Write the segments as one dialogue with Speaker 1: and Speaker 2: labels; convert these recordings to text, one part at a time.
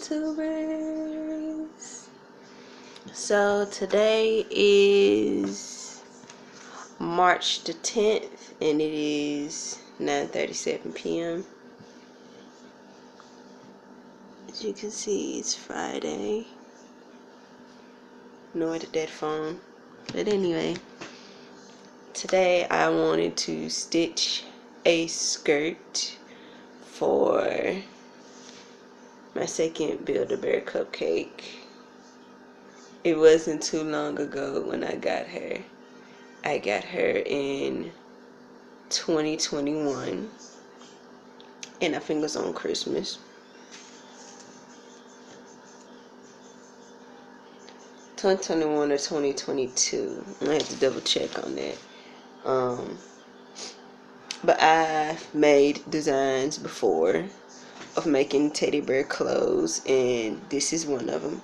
Speaker 1: YouTubers. So today is March the 10th and it is 9:37 p.m. As you can see, it's Friday. Ignore the dead phone. But anyway, today I wanted to stitch a skirt for my second Build-A-Bear cupcake. It wasn't too long ago when I got her. I got her in 2021, and I think it was on Christmas. 2021 or 2022. I have to double check on that. But I've made designs before of making teddy bear clothes, and this is one of them.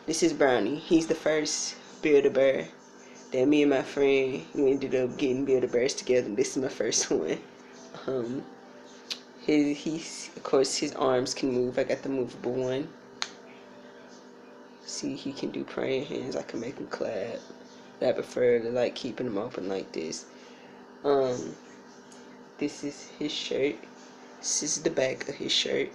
Speaker 1: This is Brownie. He's the first Build-A-Bear that me and my friend, we ended up getting Build-A-Bears together. This is my first one. He's of course his arms can move. I got the movable one. See, he can do praying hands. I can make him clap. But I prefer to like keeping them open like this. This is his shirt. This is the back of his shirt.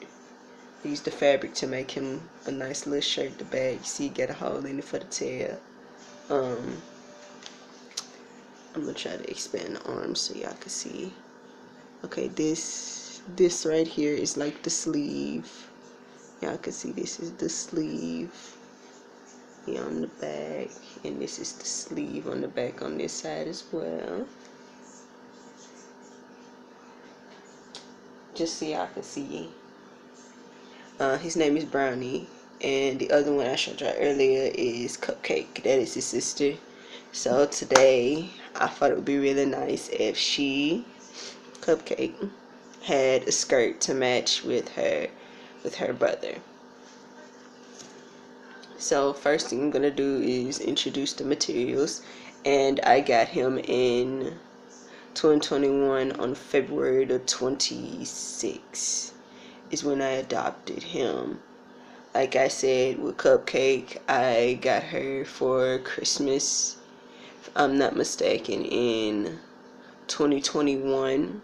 Speaker 1: I used the fabric to make him a nice little shirt. The back, you see, got a hole in it for the tail. I'm gonna try to expand the arms so y'all can see. Okay, this right here is like the sleeve. Y'all can see this is the sleeve here on the back, and this is the sleeve on the back on this side as well. Just so y'all can see. His name is Brownie, and the other one I showed y'all earlier is Cupcake. That is his sister. So today I thought it would be really nice if she, Cupcake, had a skirt to match with her brother. So first thing I'm gonna do is introduce the materials, and I got him in 2021 on February the 26th is when I adopted him. Like I said, with Cupcake, I got her for Christmas, if I'm not mistaken, in 2021,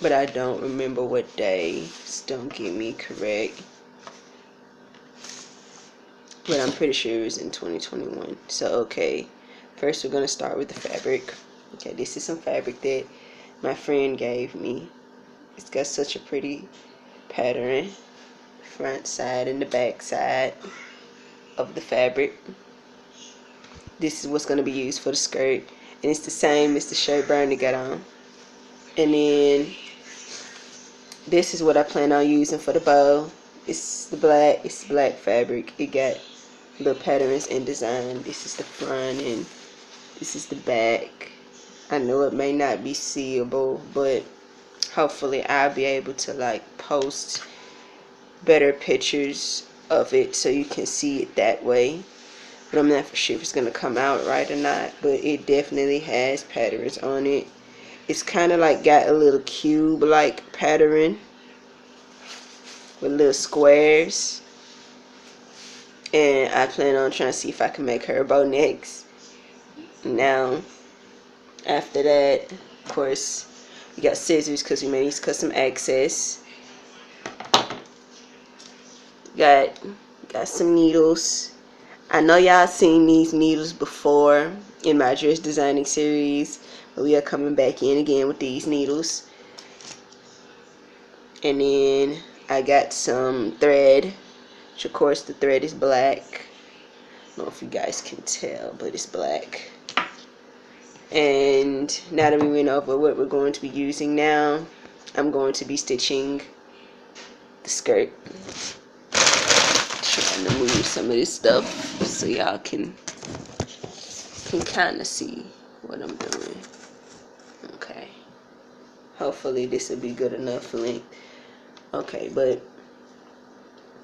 Speaker 1: but I don't remember what day, so don't get me correct, but I'm pretty sure it was in 2021. So okay, first we're gonna start with the fabric. Okay, this is some fabric that my friend gave me. It's got such a pretty pattern, front side and the back side of the fabric. This is what's going to be used for the skirt, and it's the same as the shirt Bernie got on. And then this is what I plan on using for the bow. It's black fabric. It got little patterns and design. This is the front and this is the back. I know it may not be seeable, but hopefully I'll be able to like post better pictures of it so you can see it that way. But I'm not for sure if it's gonna come out right or not, but it definitely has patterns on it. It's kind of like got a little cube like pattern with little squares, and I plan on trying to see if I can make her a bow next. Now after that, of course, we got scissors because we made these custom access. Got some needles. I know y'all seen these needles before in my dress designing series, but we are coming back in again with these needles. And then I got some thread, which of course the thread is black. I don't know if you guys can tell, but it's black. And now that we went over what we're going to be using now, I'm going to be stitching the skirt. Trying to move some of this stuff so y'all can kind of see what I'm doing. Okay. Hopefully this will be good enough length. Okay, but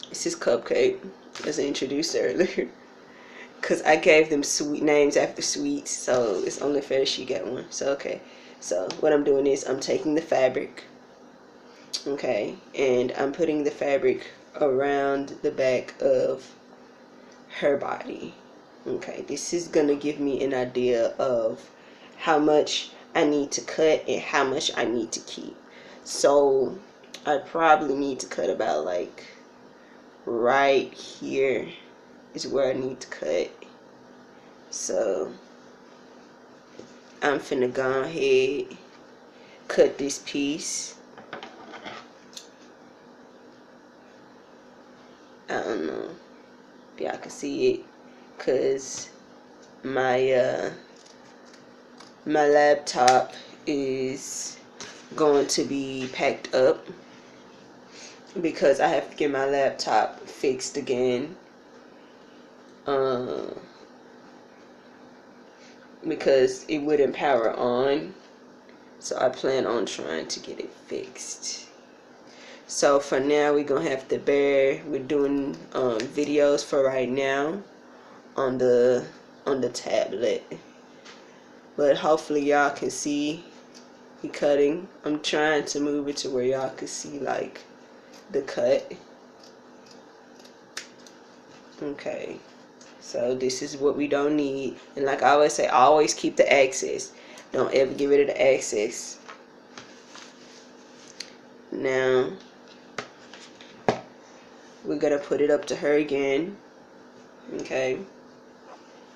Speaker 1: this is Cupcake, as I introduced earlier. Because I gave them sweet names after sweets, so it's only fair she got one. So okay, so what I'm doing is I'm taking the fabric Okay, and I'm putting the fabric around the back of her body. Okay, this is gonna give me an idea of how much I need to cut and how much I need to keep. So I probably need to cut about like right here is where I need to cut. So I'm finna go ahead, cut this piece. I don't know if y'all can see it, cause my my laptop is going to be packed up because I have to get my laptop fixed again. Because it wouldn't power on, so I plan on trying to get it fixed. So for now, we're gonna have to bear with doing videos for right now on the tablet, but hopefully y'all can see me cutting. I'm trying to move it to where y'all can see like the cut. Okay, so this is what we don't need, and like I always say, always keep the excess. Don't ever get rid of the excess. Now we're gonna put it up to her again, okay,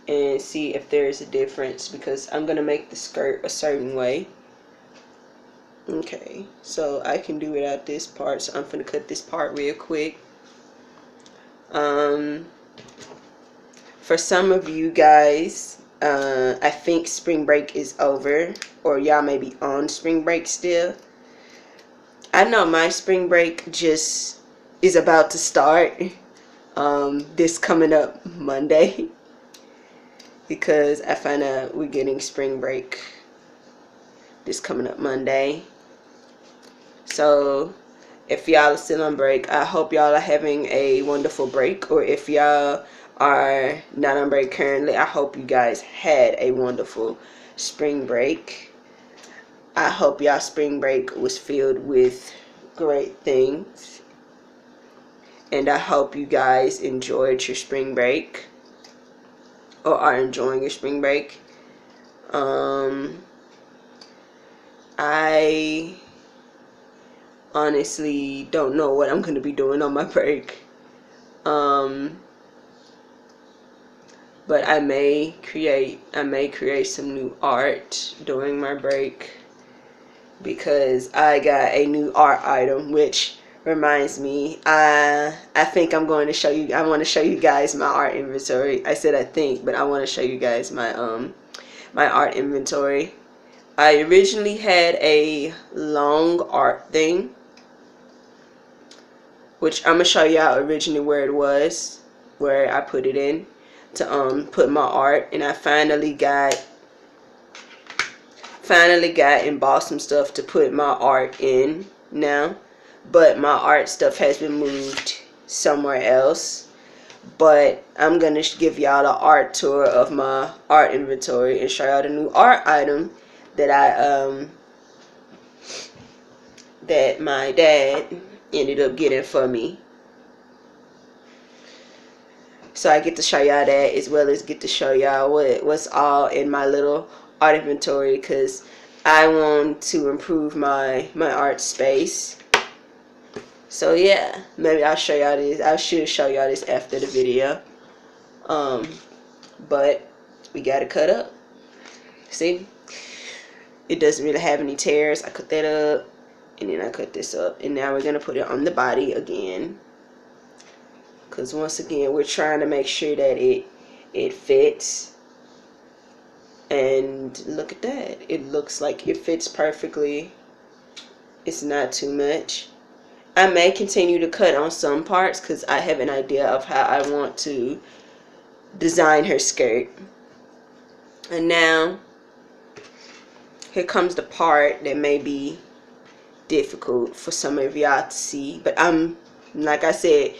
Speaker 1: and see if there's a difference, because I'm gonna make the skirt a certain way. Okay, so I can do without this part, so I'm gonna cut this part real quick. For some of you guys, I think spring break is over, or y'all may be on spring break still. I know my spring break just is about to start this coming up Monday, because I find out we're getting spring break this coming up Monday. So if y'all are still on break, I hope y'all are having a wonderful break, or if y'all are not on break currently, I hope you guys had a wonderful spring break. I hope y'all spring break was filled with great things, and I hope you guys enjoyed your spring break or are enjoying your spring break. I honestly don't know what I'm going to be doing on my break, but I may create some new art during my break, because I got a new art item, which reminds me, I think I'm going to show you, I want to show you guys my art inventory. I said I think, but I want to show you guys my my art inventory. I originally had a long art thing, which I'm gonna show y'all originally where it was, where I put it in to put my art, and I finally got and bought some stuff to put my art in now, but my art stuff has been moved somewhere else. But I'm gonna give y'all an art tour of my art inventory and show y'all the new art item that that my dad ended up getting for me. So I get to show y'all that, as well as get to show y'all what's all in my little art inventory, because I want to improve my art space. So yeah, maybe I'll show y'all this. I should show y'all this after the video. But we got it cut up. See, it doesn't really have any tears. I cut that up, and then I cut this up, and now we're gonna put it on the body again, because once again we're trying to make sure that it fits. And look at that, it looks like it fits perfectly. It's not too much. I may continue to cut on some parts because I have an idea of how I want to design her skirt. And now here comes the part that may be difficult for some of y'all to see, but like I said,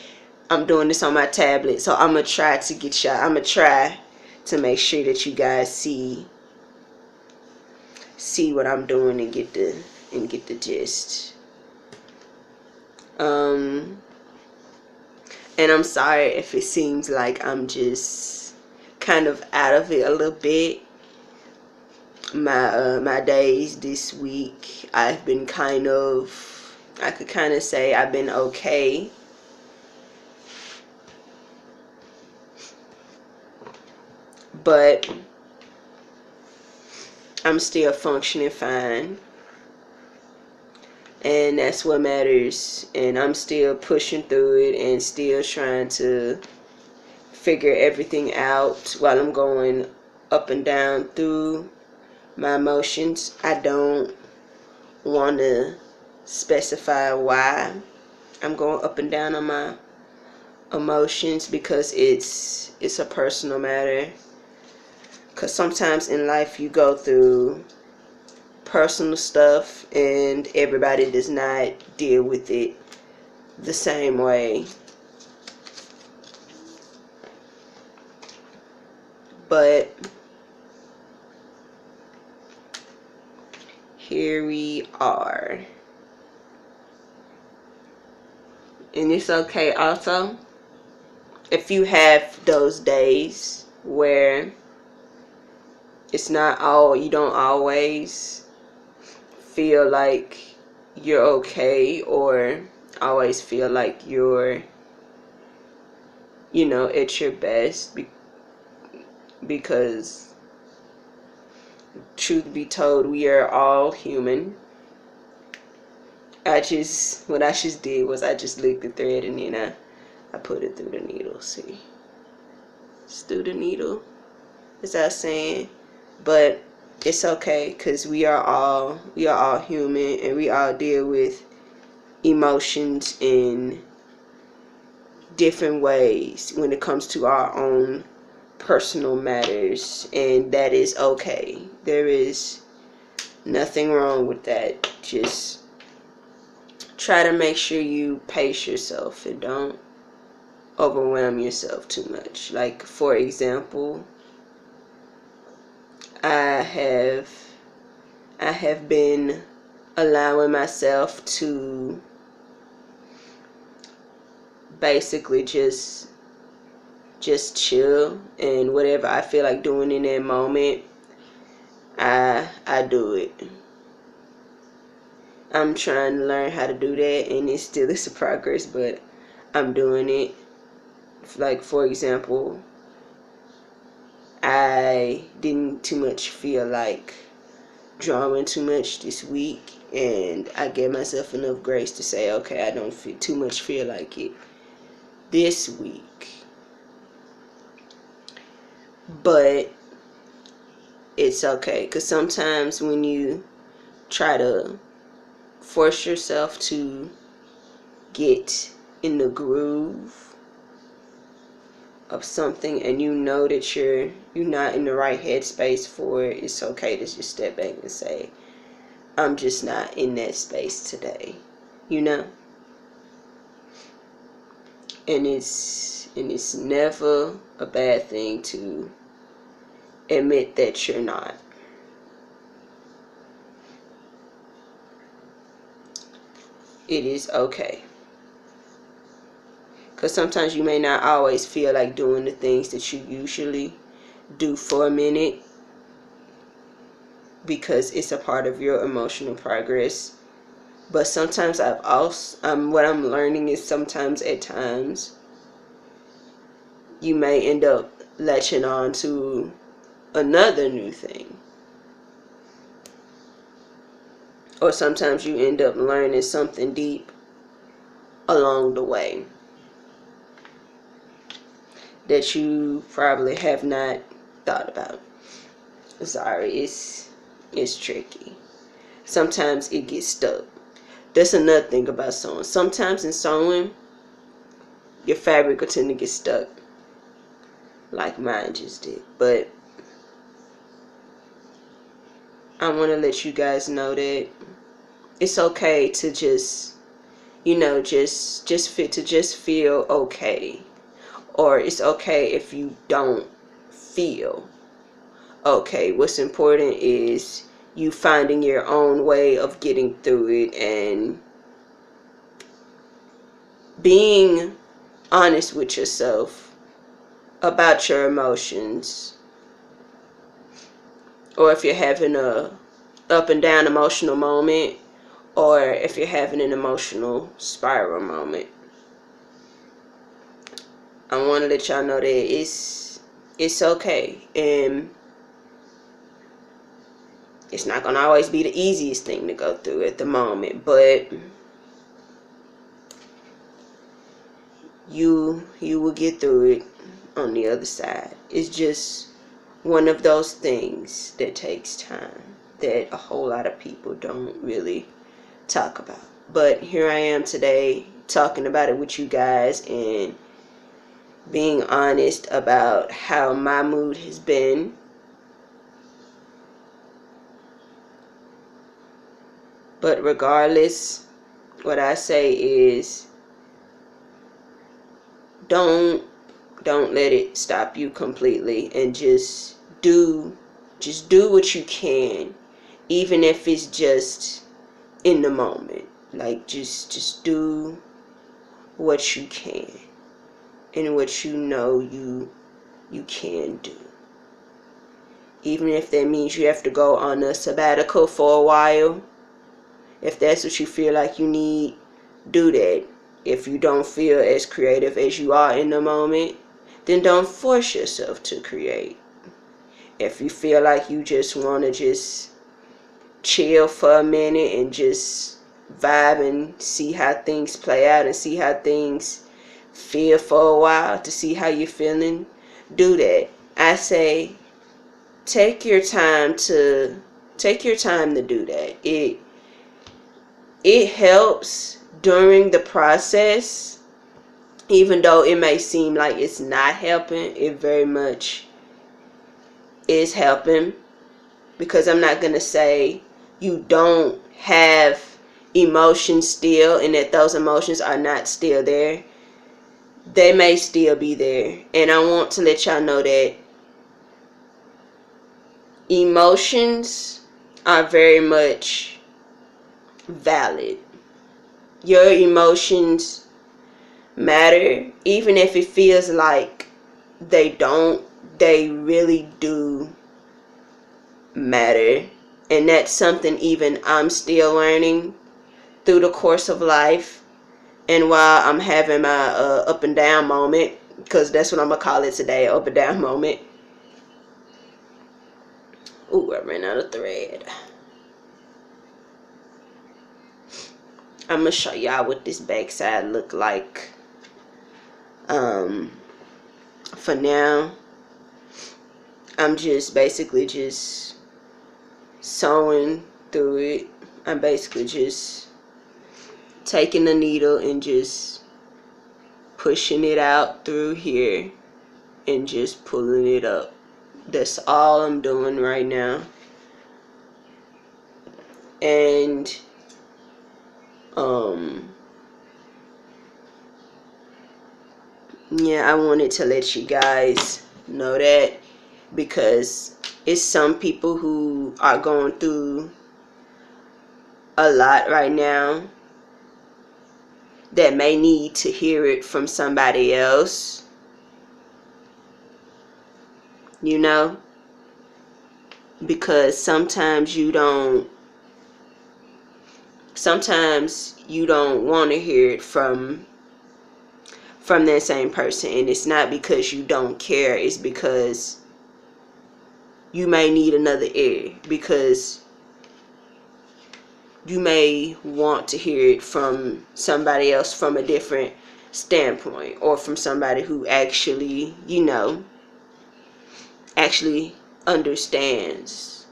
Speaker 1: I'm doing this on my tablet, so I'm gonna try to get y'all, I'm gonna try to make sure that you guys see what I'm doing and get the gist. And I'm sorry if it seems like I'm just kind of out of it a little bit. My days this week, I've been kind of, I could kind of say I've been okay. But I'm still functioning fine. And that's what matters. And I'm still pushing through it and still trying to figure everything out while I'm going up and down through my emotions. I don't want to specify why I'm going up and down on my emotions, because it's a personal matter. Because sometimes in life you go through personal stuff and everybody does not deal with it the same way. But here we are. And it's okay also if you have those days where it's not all, you don't always feel like you're okay, or always feel like you're, at your best, because truth be told, we are all human. What I just did was I just licked the thread and then I put it through the needle. See, it's through the needle, as I was saying. But it's okay, because we are all human, and we all deal with emotions in different ways when it comes to our own personal matters, and that is okay. There is nothing wrong with that. Just try to make sure you pace yourself and don't overwhelm yourself too much. Like, for example, I have been allowing myself to basically just chill, and whatever I feel like doing in that moment, I do it. I'm trying to learn how to do that, and it still is a progress, but I'm doing it. Like, for example, I didn't too much feel like drawing too much this week, and I gave myself enough grace to say, okay, I don't too much feel like it this week. But it's okay, because sometimes when you try to force yourself to get in the groove of something, and you know that you're not in the right headspace for it, it's okay to just step back and say, I'm just not in that space today, and it's never a bad thing to admit that you're not. It is okay. Because sometimes you may not always feel like doing the things that you usually do for a minute, because it's a part of your emotional progress. But sometimes what I'm learning is sometimes at times you may end up latching on to another new thing. Or sometimes you end up learning something deep along the way that you probably have not thought about. Sorry, it's tricky. Sometimes it gets stuck. That's another thing about sewing. Sometimes in sewing, your fabric will tend to get stuck, like mine just did. But I want to let you guys know that it's okay to just feel okay. Or it's okay if you don't feel okay. What's important is you finding your own way of getting through it, and being honest with yourself about your emotions, or if you're having a up and down emotional moment, or if you're having an emotional spiral moment. I want to let y'all know that it's okay, and it's not gonna always be the easiest thing to go through at the moment, but you will get through it on the other side. It's just one of those things that takes time that a whole lot of people don't really talk about. But here I am today talking about it with you guys and being honest about how my mood has been. But regardless, what I say is don't let it stop you completely, and just do what you can, even if it's just in the moment. Like just do what you can and what you know you can do. Even if that means you have to go on a sabbatical for a while, if that's what you feel like you need, do that. If you don't feel as creative as you are in the moment, then don't force yourself to create. If you feel like you just want to just chill for a minute and just vibe and see how things play out and see how things feel for a while, to see how you're feeling, do that. I say take your time to do that. It helps during the process, even though it may seem like it's not helping. It very much is helping, because I'm not gonna say you don't have emotions still and that those emotions are not still there. They may still be there, and I want to let y'all know that emotions are very much valid. Your emotions matter, even if it feels like they don't. They really do matter, and that's something even I'm still learning through the course of life. And while I'm having my up and down moment, because that's what I'm gonna call it today, up and down moment. Ooh, I ran out of thread. I'm gonna show y'all what this backside look like. For now, I'm just basically just sewing through it. I'm basically just taking the needle and just pushing it out through here and just pulling it up. That's all I'm doing right now. And yeah, I wanted to let you guys know that, because it's some people who are going through a lot right now that may need to hear it from somebody else, you know, because sometimes you don't want to hear it from that same person. And it's not because you don't care, it's because you may need another ear, because you may want to hear it from somebody else from a different standpoint, or from somebody who actually, you know, actually understands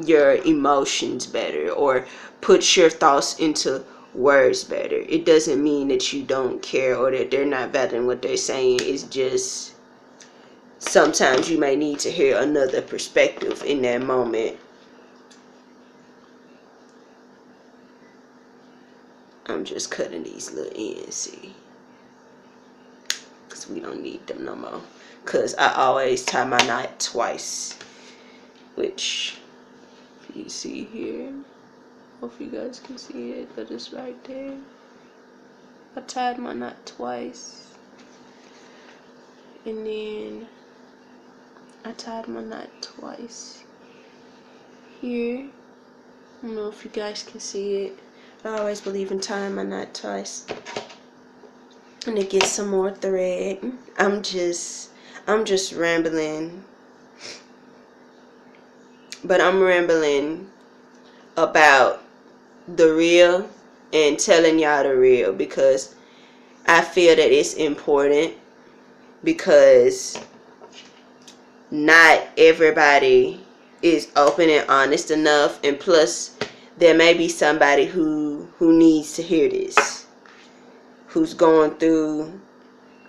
Speaker 1: your emotions better, or puts your thoughts into words better. It doesn't mean that you don't care or that they're not valuing what they're saying. It's just sometimes you may need to hear another perspective in that moment. I'm just cutting these little ends, see, because we don't need them no more, because I always tie my knot twice, which you see here. Hope you guys can see it, but it's right there. I tied my knot twice, and then I tied my knot twice here. I don't know if you guys can see it. I always believe in tying my knot twice. And to get some more thread, I'm just rambling. But I'm rambling about the real and telling y'all the real, because I feel that it's important, because not everybody is open and honest enough, and plus there may be somebody who needs to hear this, who's going through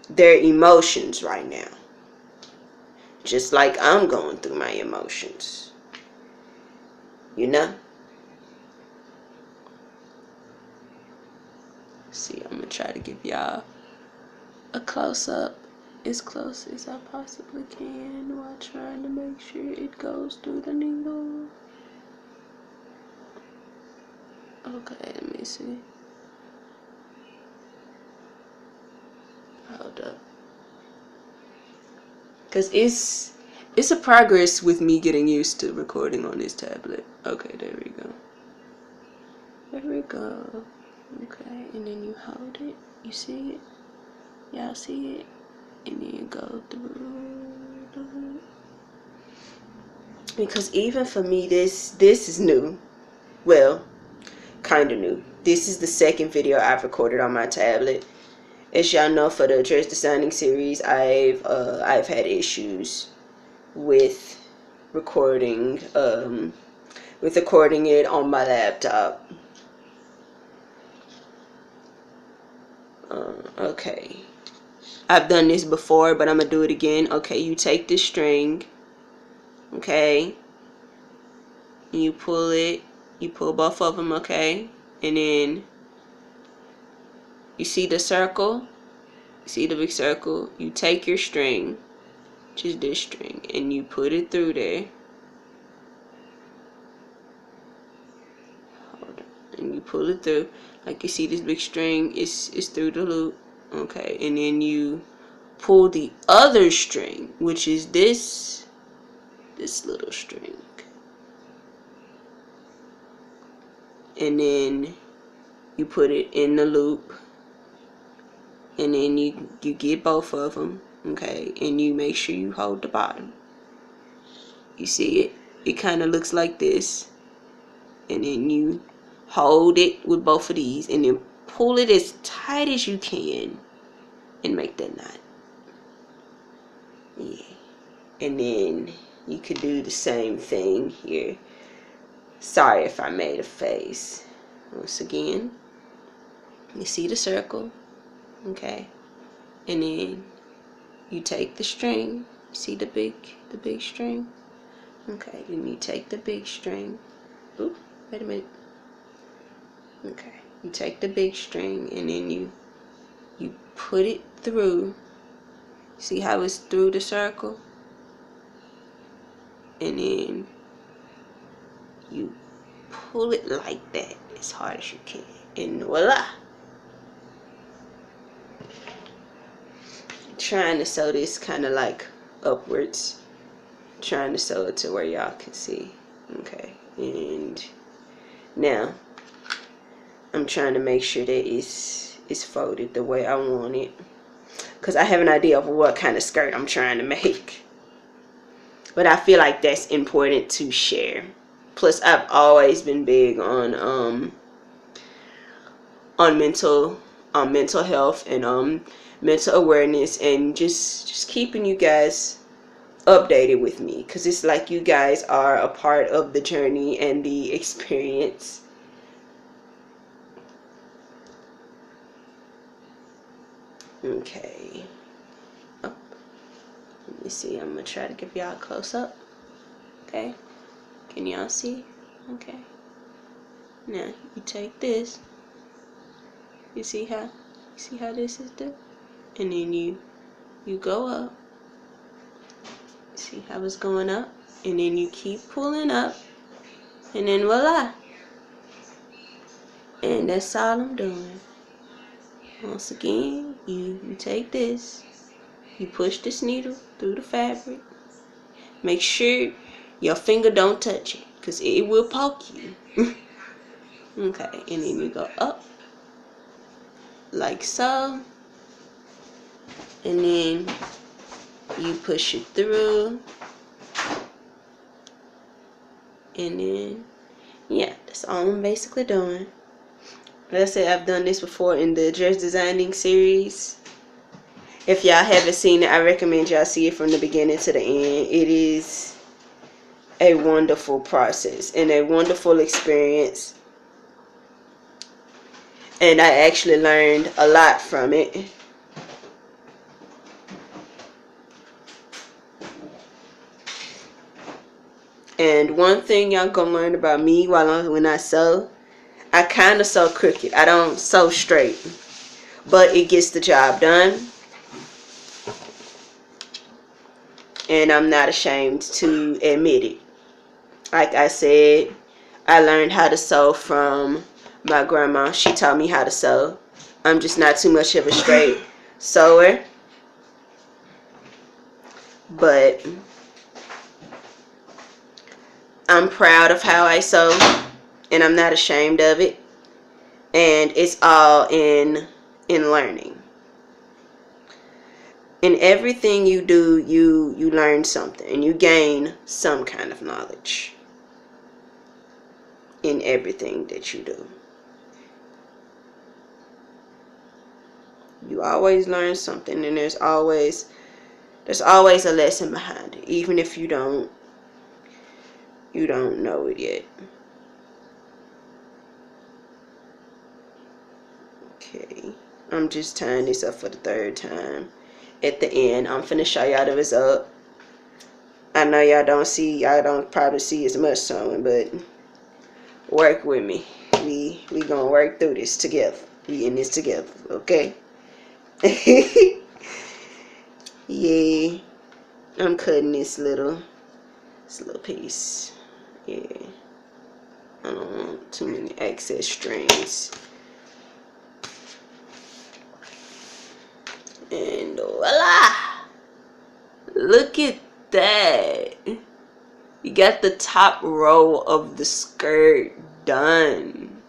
Speaker 1: their emotions right now, just like I'm going through my emotions, you know. See, I'm gonna try to give y'all a close-up as close as I possibly can while trying to make sure it goes through the needle. Okay, let me see. Hold up. Because it's a progress with me getting used to recording on this tablet. Okay, there we go. There we go. Okay, and then you hold it. You see it? Y'all see it? And then you go through. Because even for me, this is new. Well, kind of new. This is the second video I've recorded on my tablet. As y'all know, for the Dress Designing series, I've had issues with recording it on my laptop. Okay, I've done this before, but I'm gonna do it again. Okay, you take this string, okay, and you pull it. You pull both of them, okay, and then you see the circle. You see the big circle. You take your string, which is this string, and you put it through there. Hold on. And you pull it through. Like you see this big string is through the loop. Okay, and then you pull the other string, which is this little string. And then you put it in the loop. And then you get both of them, okay, and you make sure you hold the bottom. You see it? It kind of looks like this. And then you hold it with both of these, and then pull it as tight as you can and make that knot. Yeah. And then you could do the same thing here. Sorry if I made a face. Once again, you see the circle. Okay, and then you take the string. You see the big string. Okay, then you take the big string. Oop, wait a minute. Okay, you take the big string, and then you put it through. See how it's through the circle? And then you pull it like that as hard as you can, and voila. Trying to sew this kind of like upwards, trying to sew it to where y'all can see. Okay, and now I'm trying to make sure that it's folded the way I want it, because I have an idea of what kind of skirt I'm trying to make, but I feel like that's important to share. Plus, I've always been big on mental health and mental awareness, and just keeping you guys updated with me, because it's like you guys are a part of the journey and the experience. Okay. Oh, let me see. I'm gonna try to give y'all a close up. Okay, can y'all see? Okay, now you take this. You see how this is done? And then you go up. See how it's going up? And then you keep pulling up, and then voila. And that's all I'm doing. Once again, you take this, you push this needle through the fabric. Make sure your finger don't touch it, because it will poke you. Okay, and then you go up like so, and then you push it through, and then yeah, that's all I'm basically doing. Like I said, I've done this before in the dress designing series. If y'all haven't seen it, I recommend y'all see it from the beginning to the end. It is a wonderful process and a wonderful experience, and I actually learned a lot from it. And one thing y'all gonna learn about me when I sew, I kind of sew crooked. I don't sew straight, but it gets the job done. And I'm not ashamed to admit it. Like I said, I learned how to sew from my grandma. She taught me how to sew. I'm just not too much of a straight sewer. But I'm proud of how I sew, and I'm not ashamed of it. And it's all in learning. In everything you do, you learn something, and you gain some kind of knowledge in everything that you do. You always learn something, and there's always a lesson behind it, even if you don't know it yet. Okay, I'm just tying this up for the third time. At the end, I'm finna show y'all the result. I know y'all don't probably see as much sewing, but work with me. We gonna work through this together. We in this together, okay? Yeah, I'm cutting this little piece. Yeah, I don't want too many excess strings. And voila! Look at that. You got the top row of the skirt done.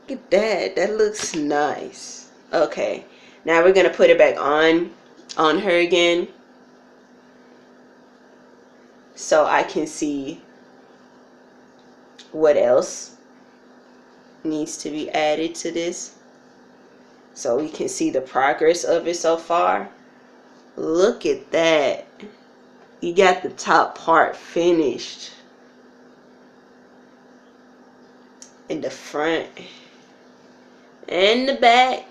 Speaker 1: Look at that. That looks nice. Okay, now we're gonna put it back on her again, so I can see what else needs to be added to this, so we can see the progress of it so far. Look at that. You got the top part finished, in the front and the back.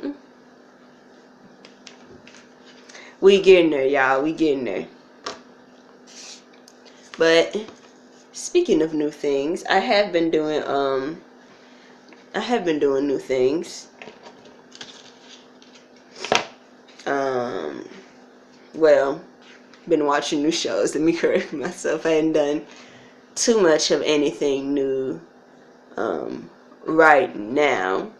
Speaker 1: We getting there, y'all. We getting there. But speaking of new things, I have been doing new things. Well, been watching new shows. Let me correct myself. I hadn't done too much of anything new right now.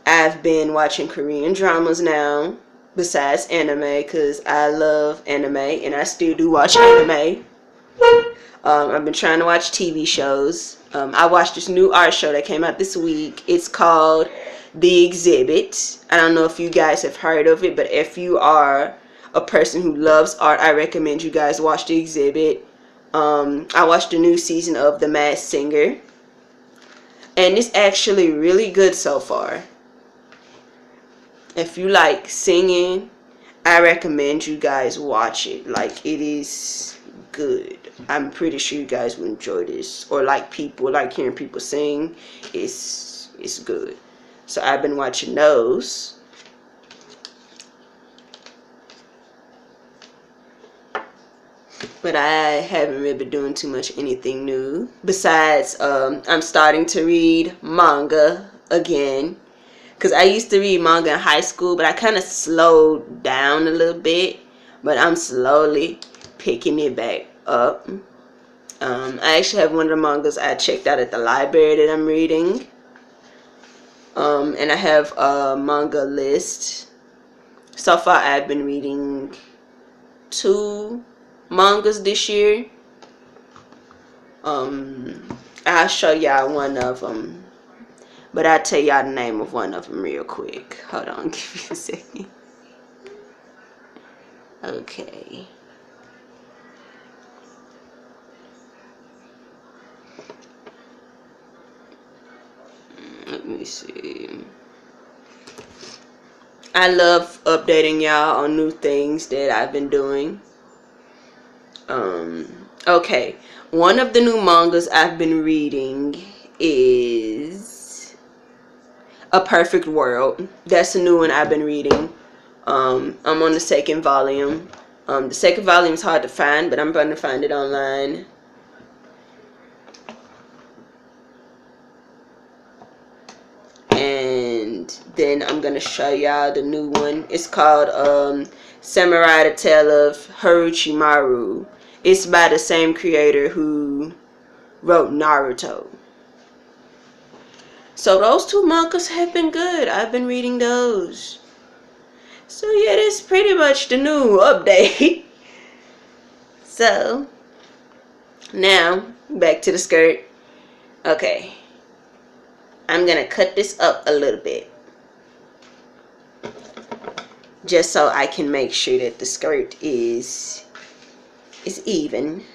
Speaker 1: I've been watching Korean dramas now, besides anime, because I love anime, and I still do watch anime. I've been trying to watch TV shows. I watched this new art show that came out this week. It's called The Exhibit. I don't know if you guys have heard of it, but if you are a person who loves art, I recommend you guys watch The Exhibit. I watched the new season of The Masked Singer, and it's actually really good so far. If you like singing, I recommend you guys watch it. Like, it is good. I'm pretty sure you guys will enjoy this, or like hearing people sing. It's good. So I've been watching those. But I haven't really been doing too much anything new. Besides, I'm starting to read manga again. Because I used to read manga in high school, but I kind of slowed down a little bit. But I'm slowly picking it back up. I actually have one of the mangas I checked out at the library that I'm reading. And I have a manga list. So far I've been reading 2 mangas this year. I'll show y'all one of them, but I'll tell y'all the name of one of them real quick. Hold on, give me a second. Okay. Let me see. I love updating y'all on new things that I've been doing. Okay. One of the new mangas I've been reading is A Perfect World. That's a new one I've been reading. I'm on the 2nd volume. The 2nd volume is hard to find, but I'm going to find it online. And then I'm going to show y'all the new one. It's called Samurai: The Tale of Orochimaru. It's by the same creator who wrote Naruto. So those 2 mangas have been good. I've been reading those. So yeah, that's pretty much the new update. So now back to the skirt. Okay, I'm gonna cut this up a little bit, just so I can make sure that the skirt is even,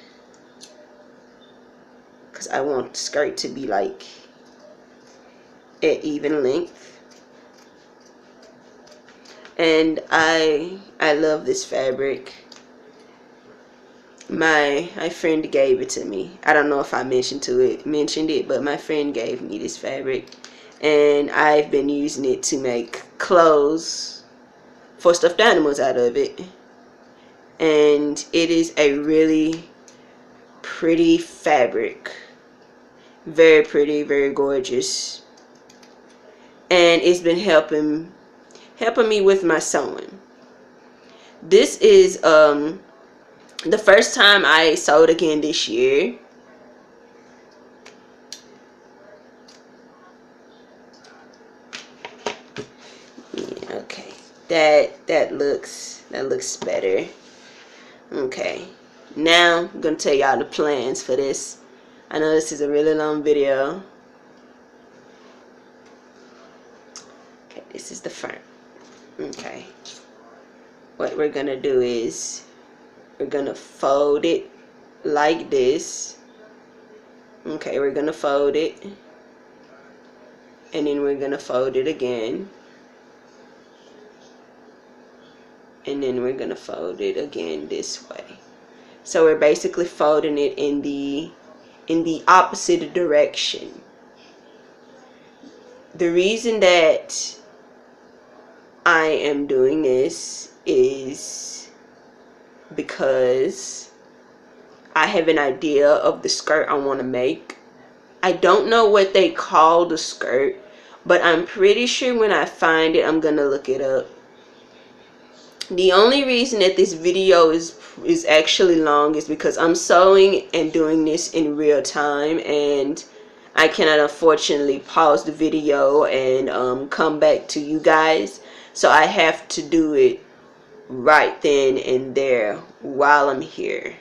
Speaker 1: because I want the skirt to be like at even length. And I love this fabric. My friend gave it to me. I don't know if I mentioned it, but my friend gave me this fabric, and I've been using it to make clothes for stuffed animals out of it. And it is a really pretty fabric. Very pretty, very gorgeous. And it's been helping me with my sewing. This is the first time I sewed again this year. Yeah, okay. That looks better. Okay. Now I'm gonna tell y'all the plans for this. I know this is a really long video. Okay, this is the front. Okay. What we're gonna do is we're gonna fold it like this. Okay, we're gonna fold it, and then we're gonna fold it again, and then we're gonna fold it again this way. So we're basically folding it in the opposite direction. The reason that I am doing this is because I have an idea of the skirt I want to make. I don't know what they call the skirt, but I'm pretty sure when I find it, I'm gonna look it up. The only reason that this video is actually long is because I'm sewing and doing this in real time, and I cannot unfortunately pause the video and come back to you guys. So I have to do it right then and there while I'm here.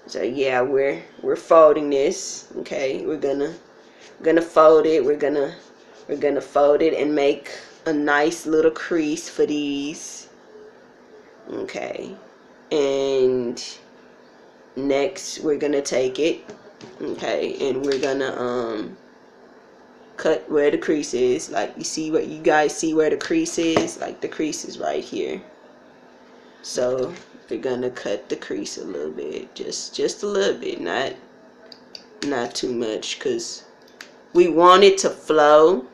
Speaker 1: So yeah, we're folding this. Okay, we're gonna fold it. We're gonna fold it and make a nice little crease for these. Okay, and next we're gonna take it. Okay, and we're gonna cut where the crease is. Like you guys see where the crease is? Like the crease is right here. So we're gonna cut the crease a little bit, just a little bit, not too much, because we want it to flow.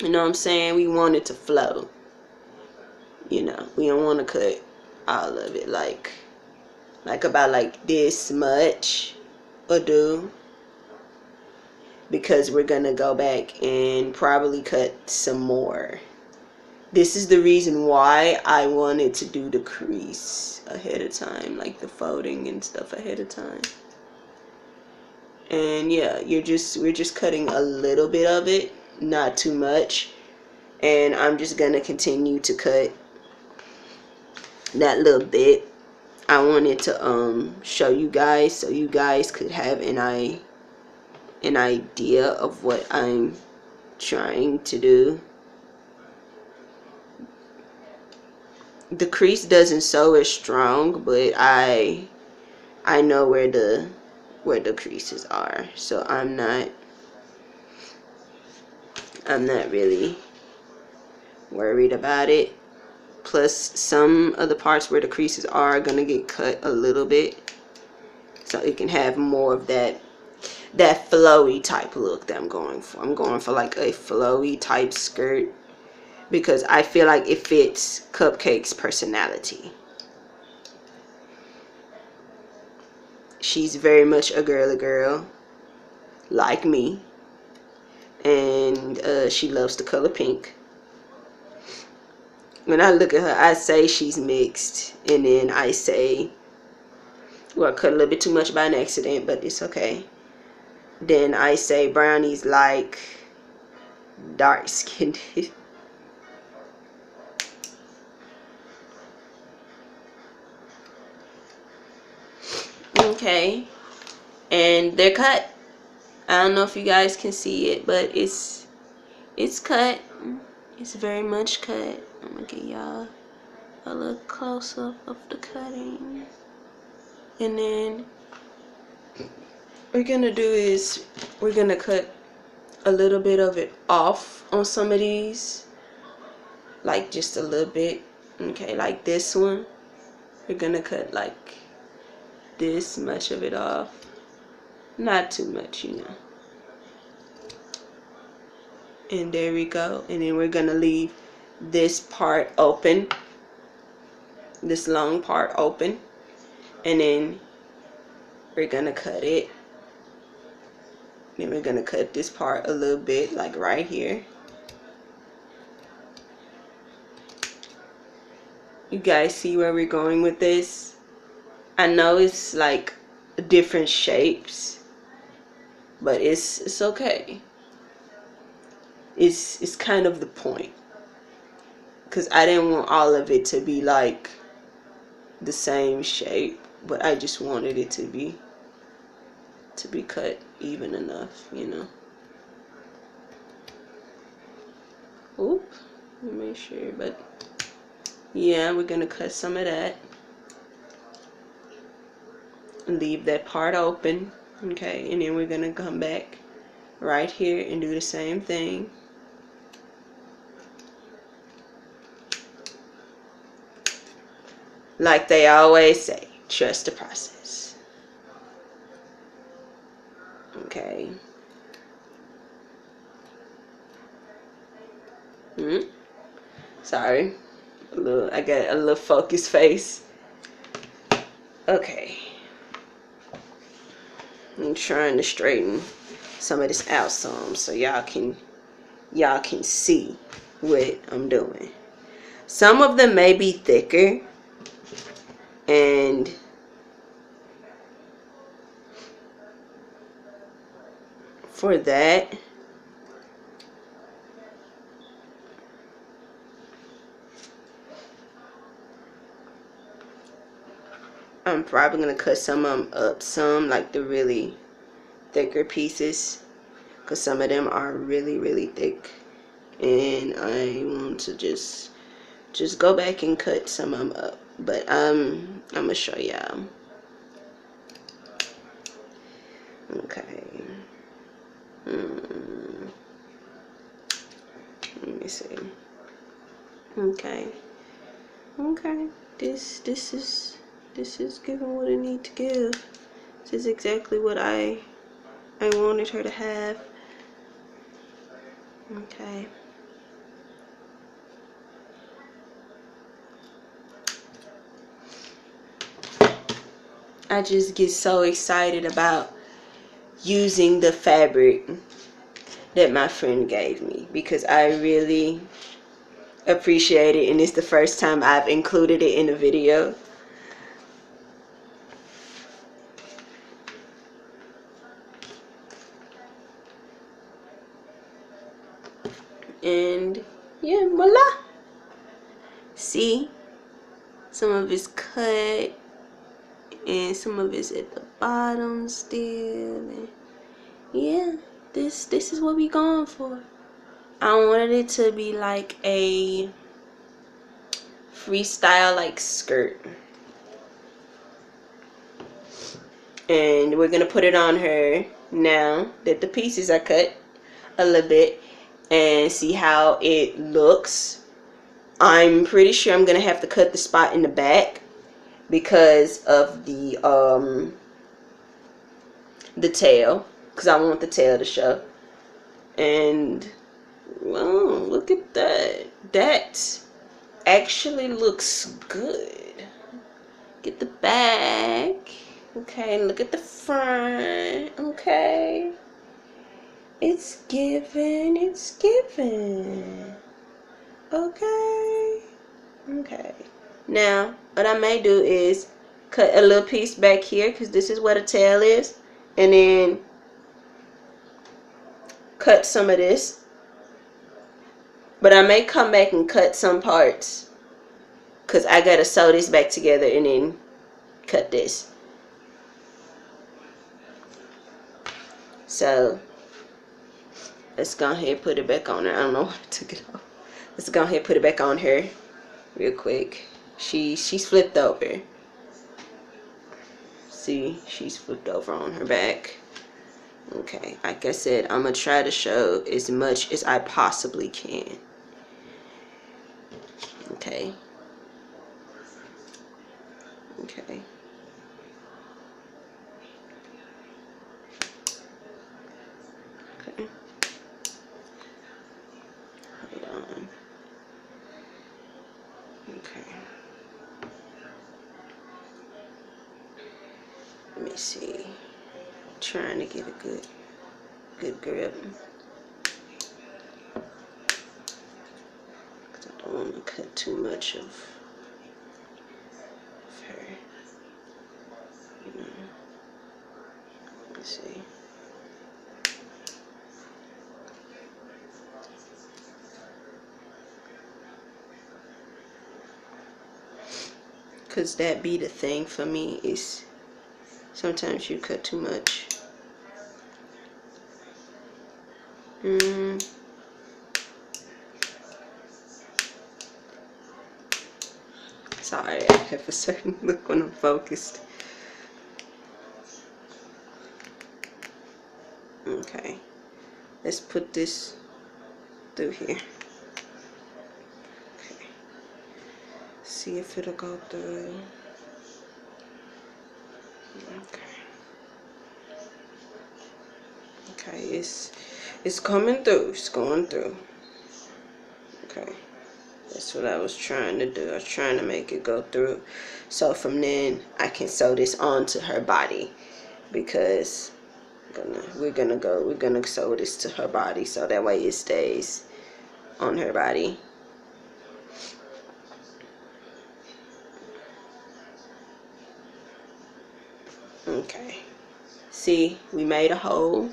Speaker 1: You know what I'm saying? We want it to flow. You know, we don't want to cut all of it like about like this much or do, because we're gonna go back and probably cut some more. This is the reason why I wanted to do the crease ahead of time, like the folding and stuff ahead of time. And yeah, we're just cutting a little bit of it, not too much. And I'm just gonna continue to cut that little bit. I wanted to show you guys so you guys could have an idea of what I'm trying to do. The crease doesn't sew as strong, but I know where the creases are, so I'm not really worried about it. Plus, some of the parts where the creases are gonna get cut a little bit, so it can have more of that flowy type look that I'm going for. I'm going for like a flowy type skirt because I feel like it fits Cupcake's personality. She's very much a girly girl like me, and she loves the color pink. When I look at her, I say she's mixed, and then I say, well, I cut a little bit too much by an accident, but it's okay. Then I say Brownie's like dark skinned. Okay, and they're cut. I don't know if you guys can see it, but it's cut. It's very much cut. I'm gonna get y'all a little close up of the cutting. And then what we're gonna do is we're gonna cut a little bit of it off on some of these, like just a little bit. Okay, like this one, we're gonna cut like this much of it off, not too much, you know. And there we go. And then we're gonna leave this part open, this long part open, and then we're gonna cut it. Then we're gonna cut this part a little bit, like right here. You guys see where we're going with this? I know it's like different shapes, but it's okay. It's kind of the point, because I didn't want all of it to be like the same shape, but I just wanted it to be cut even enough, you know. Oop, let me make sure, but yeah, we're gonna cut some of that and leave that part open. Okay, and then we're gonna come back right here and do the same thing. Like they always say, trust the process. Okay. Sorry. I got a little focused face. Okay. I'm trying to straighten some of this out some so y'all can see what I'm doing. Some of them may be thicker, and for that, I'm probably gonna cut some of them up some, like the really thicker pieces, because some of them are really thick, and I want to just go back and cut some of them up. But I'm gonna show y'all. Okay. Let me see. Okay. This is giving what it need to give. This is exactly what I wanted her to have. Okay. I just get so excited about using the fabric that my friend gave me, because I really appreciate it, and it's the first time I've included it in a video. And yeah, voila. See, some of it's cut and some of it's at the bottom still. And yeah, this is what we going for. I wanted it to be like a freestyle like skirt. And we're gonna put it on her now that the pieces are cut a little bit and see how it looks. I'm pretty sure I'm gonna have to cut the spot in the back because of the tail, because I want the tail to show. And wow, look at that. That actually looks good. Get the back. Okay, look at the front. Okay. It's given. It's given. Okay. Okay. Now, what I may do is cut a little piece back here because this is where the tail is. And then cut some of this. But I may come back and cut some parts because I got to sew this back together and then cut this. So let's go ahead and put it back on her. I don't know why I took it off. Let's go ahead and put it back on her real quick. She's flipped over. See, she's flipped over on her back. Okay, like I said, I'm gonna try to show as much as I possibly can. Okay. Okay. Okay. Hold on. Okay. Let me see. Trying to get a good grip. Cause I don't want to cut too much of her. You know. Let's see. Cause that be the thing for me, is sometimes you cut too much. Sorry, I have a certain look when I'm focused. Okay, let's put this through here. Okay, see if it'll go through. Okay, it's coming through. It's going through. Okay, that's what I was trying to do. I was trying to make it go through, so from then I can sew this onto her body, because we're gonna sew this to her body, so that way it stays on her body. Okay, see, we made a hole,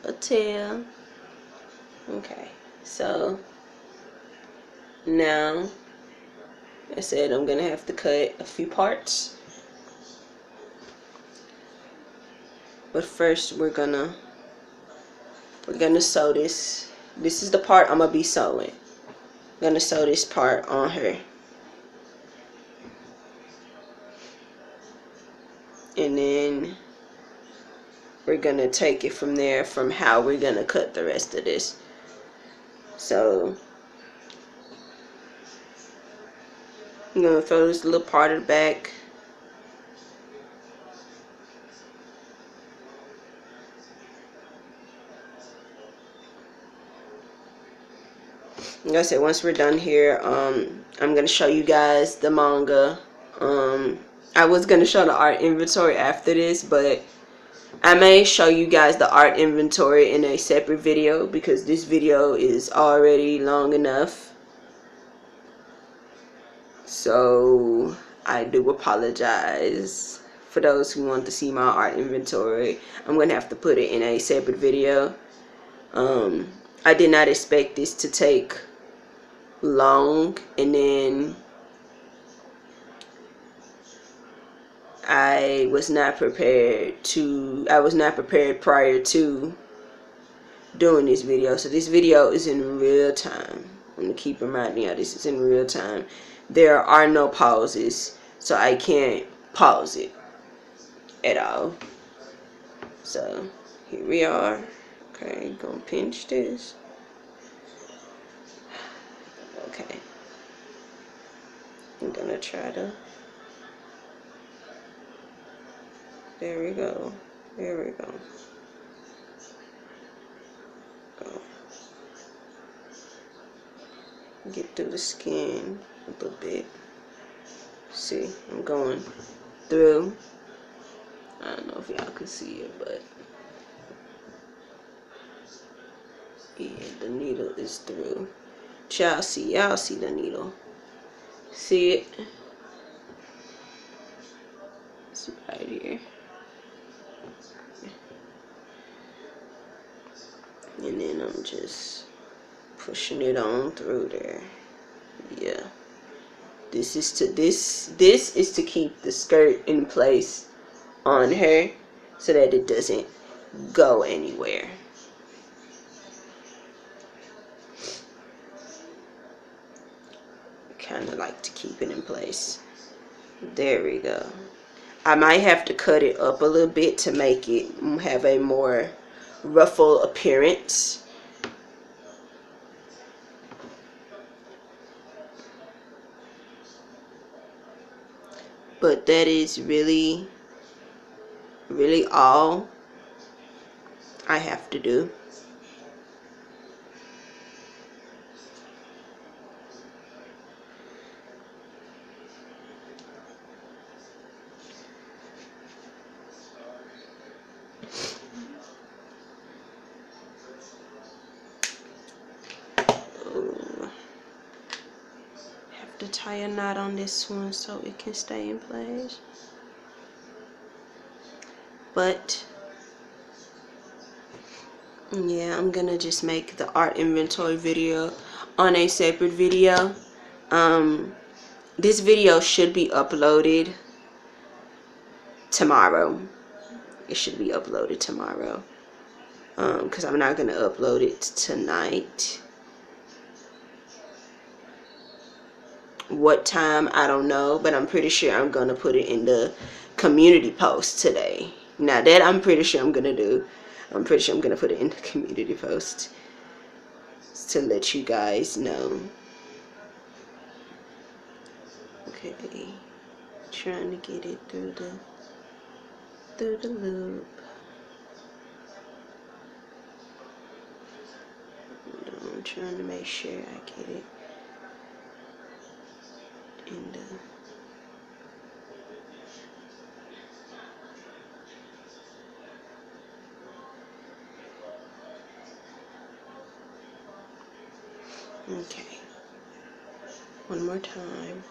Speaker 1: a tail. Okay, so now I said I'm gonna have to cut a few parts, but first we're gonna sew this. This is the part I'm gonna be sewing. I'm gonna sew this part on her, and then we're gonna take it from there, from how we're gonna cut the rest of this. So I'm gonna throw this little part of the back. Like I said, once we're done here, I'm gonna show you guys the manga. I was gonna show the art inventory after this, but I may show you guys the art inventory in a separate video, because this video is already long enough. So I do apologize for those who want to see my art inventory. I'm gonna have to put it in a separate video. I did not expect this to take long, and then I was not prepared prior to doing this video. So this video is in real time. I'm gonna keep reminding y'all this is in real time. There are no pauses, so I can't pause it at all. So here we are. Okay, gonna pinch this. Okay, I'm gonna try to, there we go, there we go. Get through the skin a little bit. See, I'm going through. I don't know if y'all can see it, but yeah, the needle is through. Y'all see the needle. See it? It's right here. And then I'm just pushing it on through there. Yeah. This is to keep the skirt in place on her so that it doesn't go anywhere. Kind of like to keep it in place. There we go. I might have to cut it up a little bit to make it have a more ruffle appearance. But that is really all I have to do. Have to tie a knot on this one so it can stay in place. But yeah, I'm gonna just make the art inventory video on a separate video. This video should be uploaded tomorrow. It should be uploaded tomorrow, because I'm not gonna upload it tonight. What time, I don't know, but I'm pretty sure I'm gonna put it in the community post today. Now that I'm pretty sure I'm gonna do. I'm pretty sure I'm gonna put it in the community post to let you guys know. Okay, trying to get it through the loop. I'm trying to make sure I get it in the. Okay, one more time.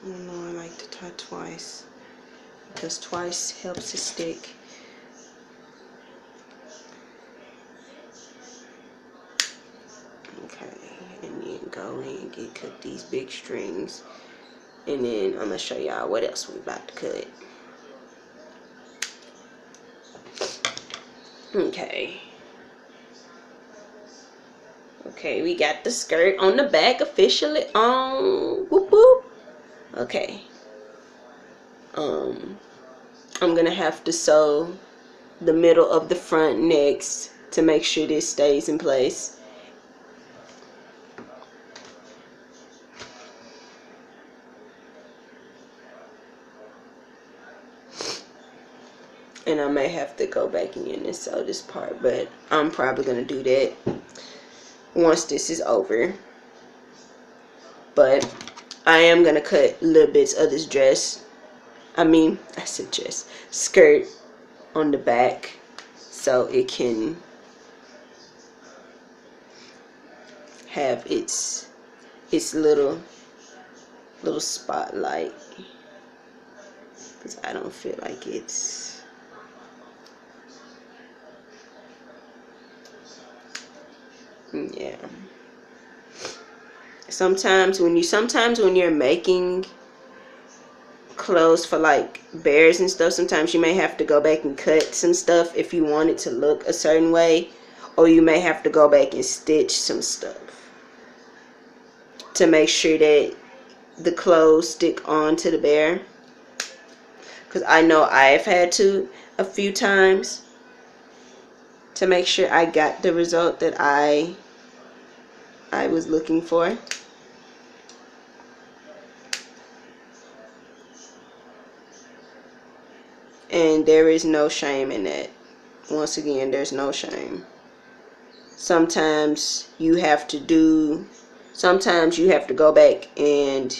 Speaker 1: I don't know, I like to tie twice because twice helps it stick. Okay, and then go in and cut these big strings, and then I'm gonna show y'all what else we about to cut. Okay. Okay, we got the skirt on the back officially on. Whoop whoop. Okay. I'm gonna have to sew the middle of the front next to make sure this stays in place. And I may have to go back in and sew this part, but I'm probably gonna do that once this is over. But I am gonna cut little bits of this dress, I said dress, skirt on the back so it can have its little spotlight, because I don't feel like it's Yeah. Sometimes when you're making clothes for like bears and stuff, sometimes you may have to go back and cut some stuff if you want it to look a certain way, or you may have to go back and stitch some stuff to make sure that the clothes stick on to the bear. Because I know I've had to a few times to make sure I got the result that I was looking for. And there is no shame in that. Once again, there's no shame. Sometimes you have to go back and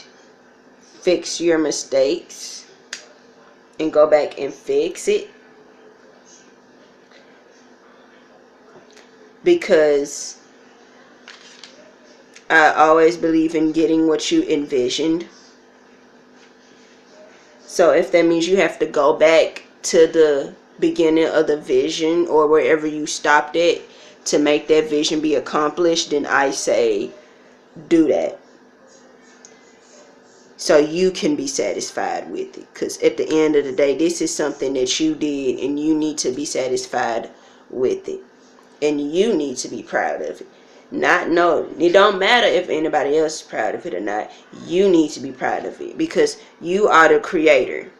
Speaker 1: fix your mistakes and go back and fix it, because I always believe in getting what you envisioned. So if that means you have to go back to the beginning of the vision or wherever you stopped at to make that vision be accomplished, then I say do that, so you can be satisfied with it. Because at the end of the day, this is something that you did and you need to be satisfied with it, and you need to be proud of it. It don't matter if anybody else is proud of it or not. You need to be proud of it because you are the creator,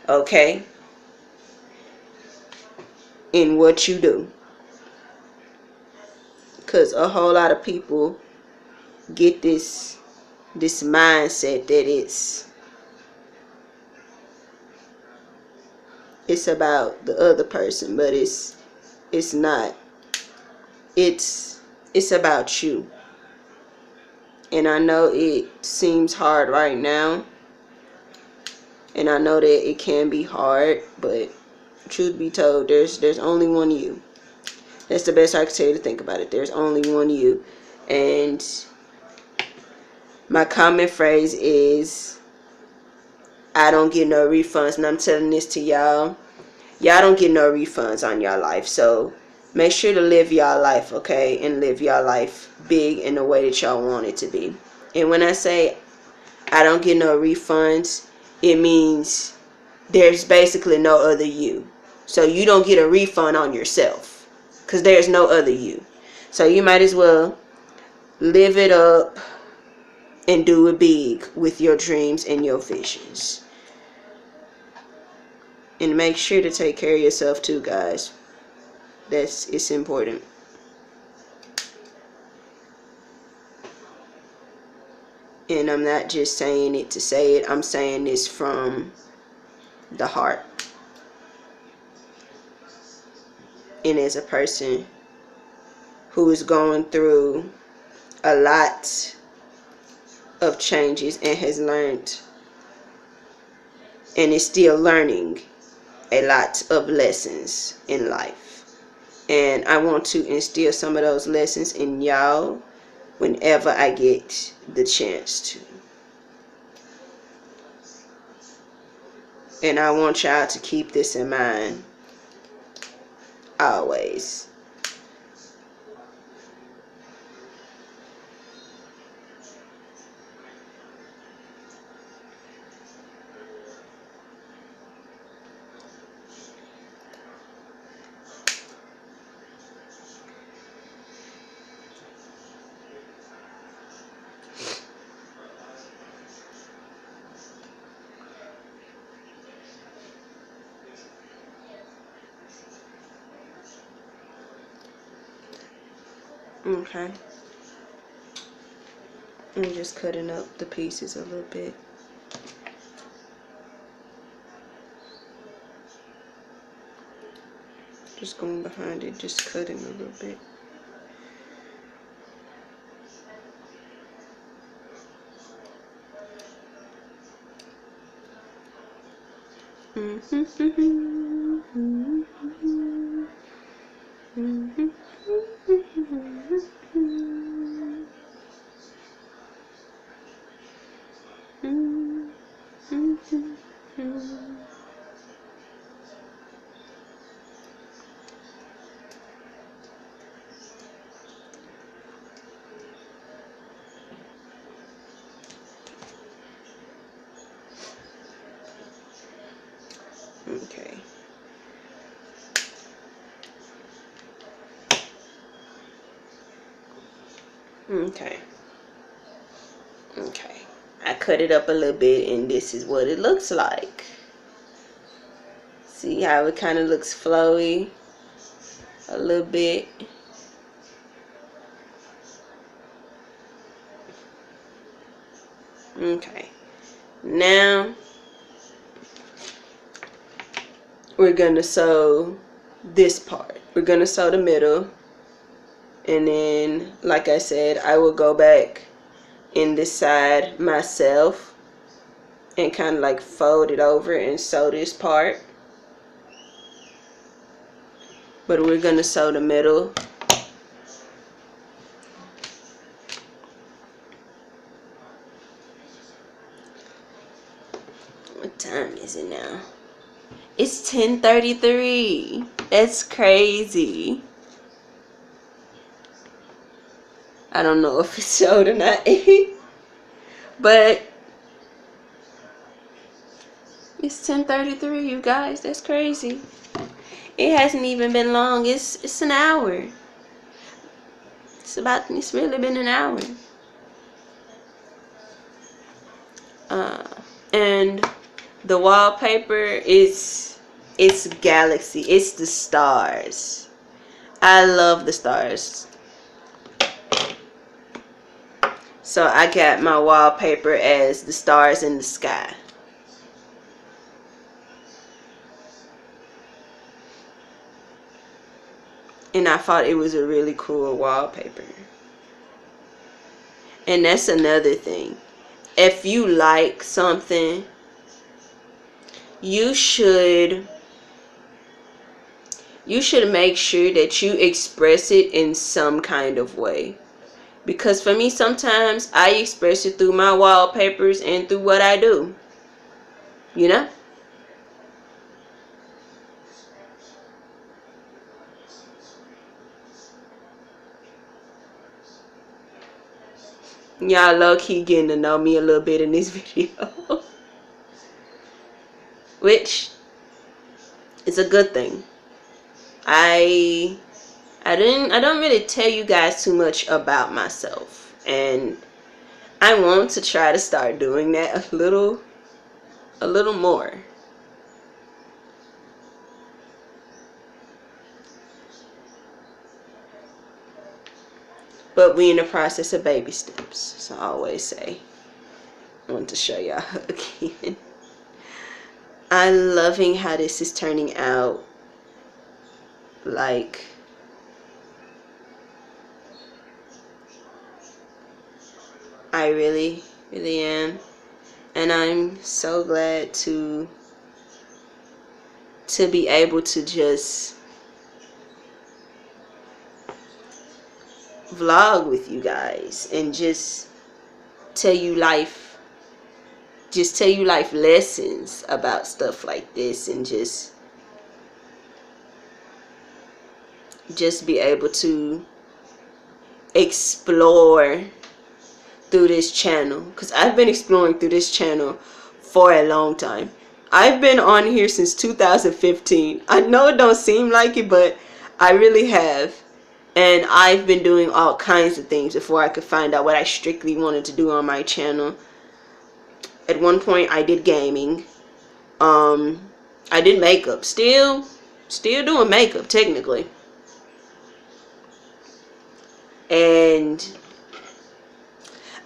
Speaker 1: okay, in what you do. Because a whole lot of people get this mindset that it's about the other person, but it's not. It's about you. And I know it seems hard right now, and I know that it can be hard, but truth be told, there's only one you. That's the best I can tell you to think about it. There's only one you. And my common phrase is, I don't get no refunds. And I'm telling this to y'all. Y'all don't get no refunds on your life. So make sure to live y'all life, okay? And live y'all life big in the way that y'all want it to be. And when I say I don't get no refunds, it means there's basically no other you. So you don't get a refund on yourself, because there's no other you. So you might as well live it up and do it big with your dreams and your visions. And make sure to take care of yourself too, guys. It's important. And I'm not just saying it to say it. I'm saying this from the heart. And as a person who is going through a lot of changes and has learned and is still learning a lot of lessons in life. And I want to instill some of those lessons in y'all whenever I get the chance to. And I want y'all to keep this in mind always. Okay. I'm just cutting up the pieces a little bit. Just going behind it, just cutting a little bit. Okay. Okay. Okay. I cut it up a little bit, and this is what it looks like. See how it kind of looks flowy a little bit. Okay. Now we're gonna sew this part. We're gonna sew the middle, and then, like I said, I will go back in this side myself and kind of like fold it over and sew this part. But we're gonna sew the middle. What time is it now? It's 10:33. That's crazy. I don't know if it's showed or not. But it's 10:33, you guys. That's crazy. It hasn't even been long. It's an hour. It's really been an hour. And the wallpaper is, it's galaxy. It's the stars. I love the stars. So I got my wallpaper as the stars in the sky. And I thought it was a really cool wallpaper. And that's another thing. If you like something, you should make sure that you express it in some kind of way. Because for me, sometimes I express it through my wallpapers and through what I do. You know? Y'all low-key getting to know me a little bit in this video. Which is a good thing. I don't really tell you guys too much about myself, and I want to try to start doing that a little more. But we in the process of baby steps, so I always say, I want to show y'all again. I'm loving how this is turning out. Like, I really am, and I'm so glad to be able to just vlog with you guys and just tell you life lessons about stuff like this, and just be able to explore through this channel, because I've been exploring through this channel for a long time. I've been on here since 2015. I know it don't seem like it, but I really have. And I've been doing all kinds of things before I could find out what I strictly wanted to do on my channel. At one point I did gaming. I did makeup. Still doing makeup technically. And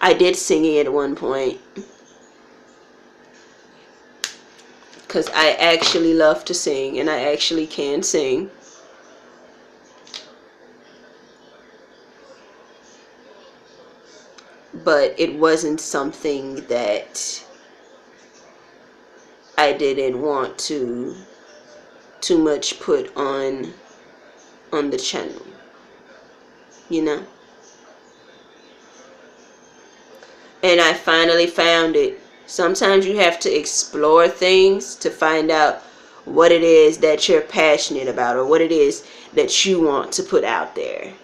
Speaker 1: I did singing at one point, because I actually love to sing, and I actually can sing. But it wasn't something that I didn't want to too much put on the channel, you know. And I finally found it. Sometimes you have to explore things to find out what it is that you're passionate about, or what it is that you want to put out there.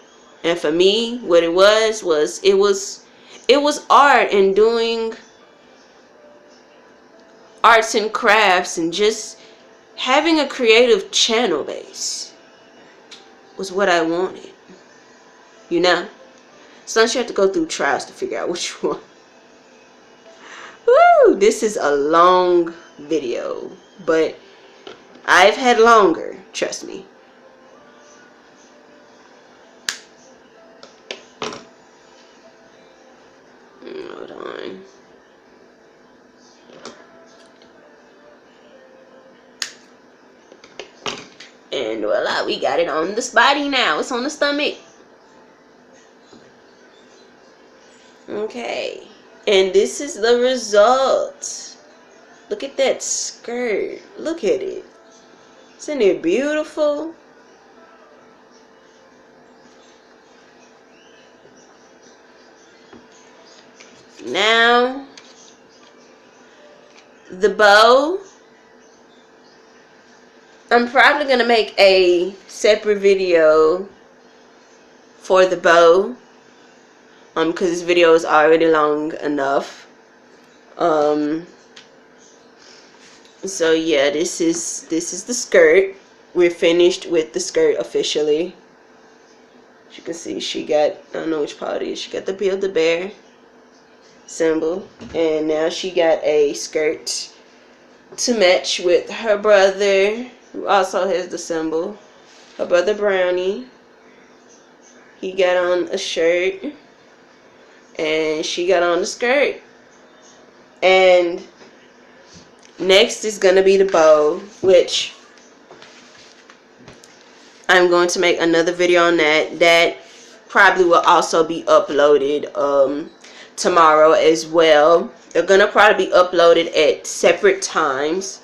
Speaker 1: And for me, what it was art, and doing arts and crafts, and just having a creative channel base was what I wanted. You know? Sometimes you have to go through trials to figure out what you want. Woo! This is a long video, but I've had longer, trust me. Hold on. And voila, we got it on this body now. It's on the stomach. Okay. And this is the result. Look at that skirt. Look at it. Isn't it beautiful? Now, the bow. I'm probably going to make a separate video for the bow. Because this video is already long enough. So yeah, this is the skirt. We're finished with the skirt officially. As you can see, she got, I don't know which part it is. She got the Build-A-Bear symbol, and now she got a skirt to match with her brother, who also has the symbol. Her brother Brownie. He got on a shirt, and she got on the skirt. And next is gonna be the bow, which I'm going to make another video on that. That probably will also be uploaded tomorrow as well. They're gonna probably be uploaded at separate times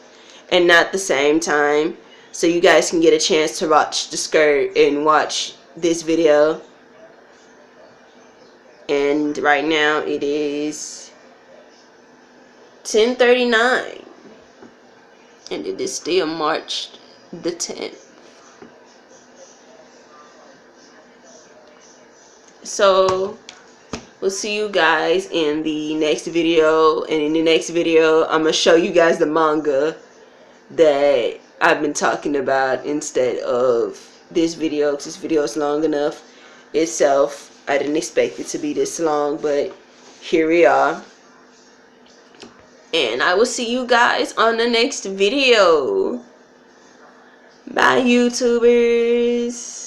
Speaker 1: and not the same time, so you guys can get a chance to watch the skirt and watch this video. And right now it is 10:39, and it is still March the 10th. So we'll see you guys in the next video, and in the next video I'm gonna show you guys the manga that I've been talking about instead of this video, because this video is long enough itself. I didn't expect it to be this long, but here we are. And I will see you guys on the next video. Bye, YouTubers.